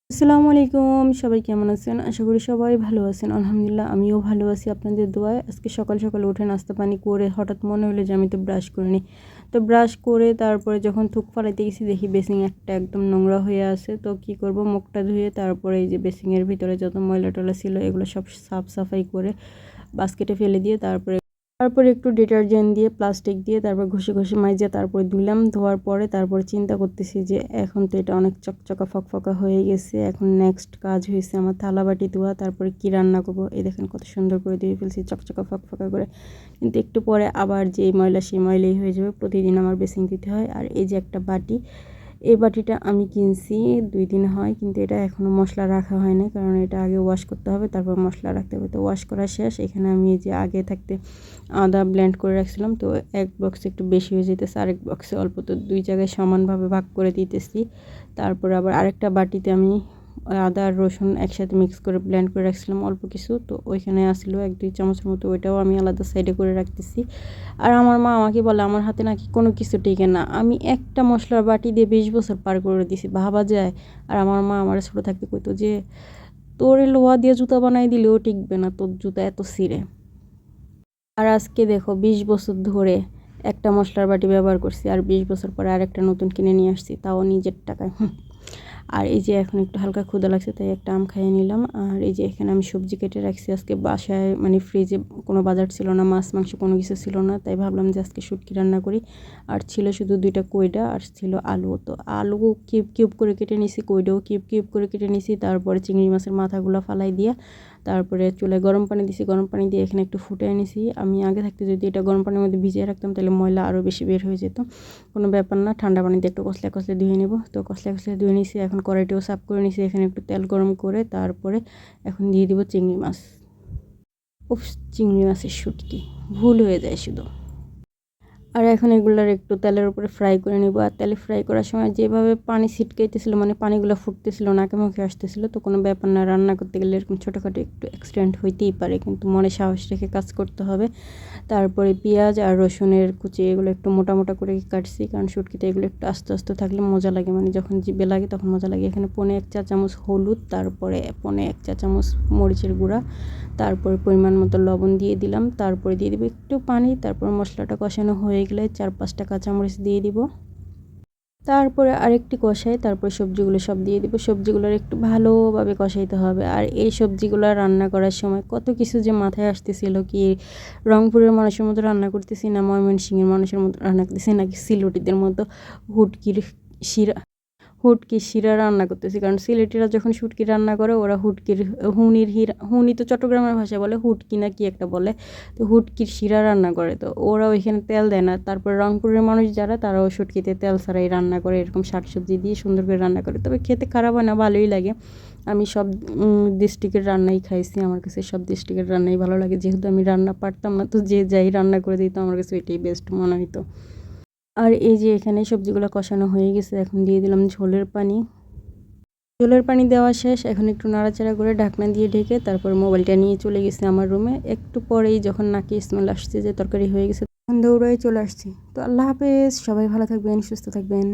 আসসালামু আলাইকুম, সবাই কেমন আছেন? আশা করি সবাই ভালো আছেন। আলহামদুলিল্লাহ আমিও ভালো আছি আপনাদের দোয়ায়। আজকে সকাল সকাল উঠে নাস্তা পানি করে হঠাৎ মনে হলো যে আমি তো ব্রাশ করিনি। তো ব্রাশ করে তারপরে যখন থুক ফালাইতে গেছি দেখি বেসিং একটা একদম নোংরা হয়ে আছে। তো কি করব, মুখটা ধুয়ে তারপরে এই যে বেসিংয়ের ভিতরে যত ময়লা টলা ছিল এগুলো সব সাফাই করে বাস্কেটে ফেলে দিয়ে তারপরে একটু ডিটারজেন্ট দিয়ে প্লাস্টিক দিয়ে তারপর ঘষে মাইজে তারপরে ধুইলাম। ধোয়ার পরে তারপরে চিন্তা করতেছি যে এখন তো এটা অনেক চকচকা ফকফকা হয়ে গেছে। এখন নেক্সট কাজ হয়েছে আমার থালা বাটি ধোয়া। তারপরে কি রান্না করব, এই দেখেন কত সুন্দর করে ধুয়ে ফেলছি চকচকা ফকফকা করে। কিন্তু একটু পরে আবার যেই ময়লা সেই ময়লাই হয়ে যাবে। প্রতিদিন আমার বেসিং দিতে হয়। আর এই যে একটা বাটি, এই বাটিটা আমি কিনছি 2 দিন হয়, কিন্তু এটা এখনও মশলা রাখা হয় না, কারণ এটা আগে ওয়াশ করতে হবে তারপর মশলা রাখতে হবে। তো ওয়াশ করা শেষ। এখানে আমি এই যে আগে থাকতে আদা ব্লেন্ড করে রাখছিলাম, তো এক বক্সে একটু বেশি হয়ে যেতেছে, আরেক বক্সে অল্প, তো 2 জায়গায় সমানভাবে ভাগ করে দিতেছি। তারপর আবার আরেকটা বাটিতে আমি আদা আর রসুন একসাথে মিক্স করে ব্লেন্ড করে রাখছিলাম অল্প কিছু, তো ওইখানে আসলো 1-2 চামচের মতো, ওইটাও আমি আলাদা সাইডে করে রাখতেছি। আর আমার মা আমাকে বলে আমার হাতে নাকি কোনো কিছু টিকে না। আমি একটা মশলার বাটি দিয়ে 20 বছর পার করে দিছি, ভাবা যায়? আর আমার মা আমার ছোটো থাকতে কইতো যে তোর লোহা দিয়ে জুতা বানাই দিলেও টিকবে না, তোর জুতা এত ছিঁড়ে। আর আজকে দেখো 20 বছর ধরে একটা মশলার বাটি ব্যবহার করছি, আর 20 বছর পরে আরেকটা নতুন কিনে নিয়ে আসছি, তাও নিজের টাকায়। আর এই যে এখন একটু হালকা ক্ষুধা লাগছে তাই একটা আম খাইয়ে নিলাম। আর এই যে এখানে আমি সবজি কেটে রাখছি। আজকে বাসায় মানে ফ্রিজে কোনো বাজার ছিল না, মাছ মাংস কোনো কিছু ছিল না, তাই ভাবলাম যে আজকে শুটকি রান্না করি। আর ছিল শুধু 2টা কইডা আর ছিল আলু। তো আলু কিউব করে কেটে নিছি, কইডাও কিউব করে কেটে নিছি। তারপরে চিংড়ি মাছের মাথাগুলো ফালাই দিয়ে তারপরে চুলায় গরম পানি দিছি, গরম পানি দিয়ে এখানে একটু ফুটিয়ে নিছি। আমি আগে থাকতে যদি এটা গরম পানির মধ্যে ভিজিয়ে রাখতাম তাহলে ময়লা আরও বেশি বের হয়ে যেত। কোনো ব্যাপার না, ঠান্ডা পানিতে একটু কষলে ধুয়ে নেব। তো কষলে ধুয়ে নিছি। এখন কড়াইটাও সাফ করে নিছি, এখানে একটু তেল গরম করে তারপরে এখন দিয়ে দিব চিংড়ি মাছ। উফ, চিংড়ি মাছের শুটকি ভুল হয়ে যায় শুধু। আর এখন এগুলার একটু তেলের উপরে ফ্রাই করে নেব। আর তেলে ফ্রাই করার সময় যেভাবে পানি ছিটকাইতেছিল, মানে পানিগুলো ফুটতেছিল, নাকে মুখে আসতেছিল, তো কোনো ব্যাপার না, রান্না করতে গেলে এরকম ছোটোখাটো একটু অ্যাক্সিডেন্ট হইতেই পারে, কিন্তু মনে সাহস রেখে কাজ করতে হবে। তারপরে পেঁয়াজ আর রসুনের কুচি এগুলো একটু মোটা মোটা করে কাটছি, কারণ শুটকিতে এগুলো একটু আস্তে আস্তে থাকলে মজা লাগে, মানে যখন জিভে লাগে তখন মজা লাগে। এখানে 1 চা চামচ হলুদ, তারপরে 1 চা চামচ মরিচের গুঁড়া, তারপরে পরিমাণ মতো লবণ দিয়ে দিলাম। তারপরে দিয়ে দিব একটু পানি। তারপর মশলাটা কষানো হয়ে গেলে 4-5টা কাঁচামরিচ দিয়ে দিব। তারপরে আরেকটি কষাই, তারপর সবজিগুলো সব দিয়ে দিব। সবজিগুলোর একটু ভালোভাবে কষাইতে হবে। আর এই সবজিগুলো রান্না করার সময় কত কিছু যে মাথায় আসতেছিল, কি রংপুরের মানুষের মতো রান্না করতেছি না ময়মনসিংহের মানুষের মতো রান্না করতেছি নাকি সিলেটিদের মতো হুটকির শিরা রান্না করতেছি। কারণ সিলেটিরা যখন শুটকি রান্না করে ওরা হুনি তো চট্টগ্রামের ভাষায় বলে, হুটকি না কি একটা বলে, তো হুটকির শিরা রান্না করে। তো ওরা ওইখানে তেল দেয় না। তারপর রংপুরের মানুষ যারা, তারাও শুটকিতে তেল ছাড়াই রান্না করে, এরকম শাকসবজি দিয়ে সুন্দর করে রান্না করে। তবে খেতে খারাপ হয় না, ভালোই লাগে। আমি সব ডিস্ট্রিক্টের রান্নাই খাইছি, আমার কাছে সব ডিস্ট্রিক্টের রান্নাই ভালো লাগে। যেহেতু আমি রান্না পারতাম না, তো যে যাই রান্না করে দিত আমার কাছে এটাই বেস্ট মনে হইতো। আর এই যে এখানে সবজিগুলো কষানো হয়ে গেছে, এখন দিয়ে দিলাম ঝোলের পানি। ঝোলের পানি দেওয়া শেষ। এখন একটু নাড়াচাড়া করে ঢাকনা দিয়ে ঢেকে তারপর মোবাইলটা নিয়ে চলে গেছে আমার রুমে। একটু পরেই যখন নাকি স্মেল আসছে যে তরকারি হয়ে গেছে, তখন দৌড়াই চলে আসছি। তো আল্লাহ হাফেজ, সবাই ভালো থাকবেন, সুস্থ থাকবেন।